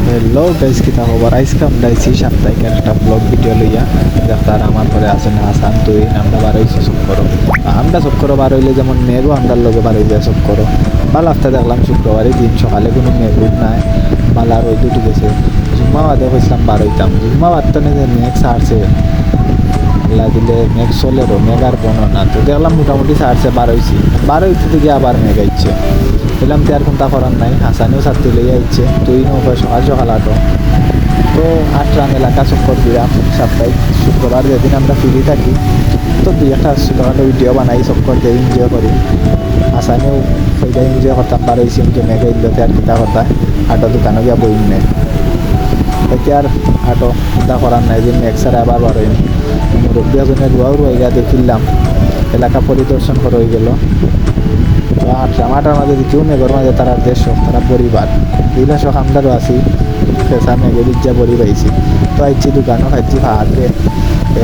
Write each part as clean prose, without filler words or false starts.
Hello guys, কিতা খবর? আজকে আমরা আইছি সাপ্তাহিক একটা ব্লগ ভিডিও লইয়া। দেখতার আমার ঘরে আছেন হাসান, তুই আমরা বার হইছি শুক্র। আমরা শুক্র বার হইলে যেমন মেঘও আমরার লগে বার হইবে শুক্র। ভালো হপ্তাহ দেখলাম শুক্রবারই দিন সকালে কোনো মেঘুট নাই, মালা রোদ উঠে গেছে। জুম্মা বাদে হয়েছিলাম বার হইতাম, জুম্মা বাদটা নিয়ে মেঘ ছাড়ছে, দিলে মেঘ চলেরও, মেঘ আর বনো না। তো দেখলাম মোটামুটি ছাড়ছে, বার হইতে থেকে আবার মেঘ আইছে। বললাম তো আর কোনটা করার নাই, হাসানেও ছাড়তে লইয়া আইছে, তুই নৌকা সকাল সকাল আটো। তো আটরাম এলাকা চক্কর দিলাম সাপ্তাহিক শুক্রবার যেদিন আমরা ফ্রি থাকি। তো দুই একটা ছোটোখাটো ভিডিও বানাই, চক্কর দিয়ে এনজয় করি। হাসানেও সেইটা এনজয় করতাম, বার হয়েছি যে মেঘ ইল্লতে আর কিতা কথা আটো দোকানে গিয়া বই নে। এতিয়া আর আটো চিন্তা করার নাই যে মেঘ ছাড়া আবার বার হইনি। মুরব্বী এজনের রুয়াও রুয়াইয়া দেখিলাম, এলাকা পরিদর্শন করা হয়ে গেল। আটার মাঝে কেউ মেঘর মাঝে তারা দেশ, তারা পরিবার এইগুলো শখ আমরারও আছি। পেশা মেঘে বিদ্যা পরি পাইছি। তো আইছি দোকানও খাইছি ভাতে,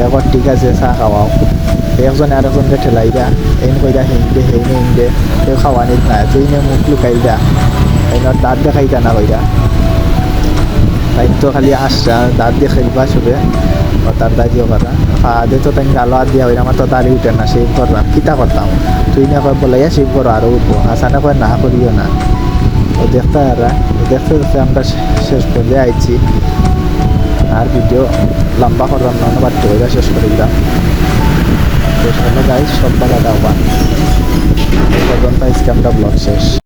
একবার ঠিক আছে চাহ খাওয়াও। একজনে আর একজনকে ঠেলাই দা, এইন কইরা হেইনদে হেইনে হিন্দে, কেউ খাওয়ানিত নাই, তুই নে মুখ লুকাই দা, এইনত দাঁত দেখাইতা না কইরা। তাই তো খালি আসরা দাঁত দিয়ে খেলবা সবে, তার দাঁড়িয়ে করা খাওয়া তো তাই গালো হাত দিয়া হইলে আমার তো দাঁড়িয়ে উঠে না, সেভ করলাম কিতা করতাম। তুই না কয় বলাইয়া সেভ করো আরও উঠবো, হাসানা কয় না করিও না। ও দেখতে দেখতে দেখতে আমরা শেষ পর্যায়ে আইছি। আর ভিডিও লম্বা করার নয়, বাড়তে হইয়া শেষ করে দিলাম। শেষ হলো গাইজ, সব টাকা দাও বা এই পর্যন্ত আজকে আমরা ব্লগ শেষ।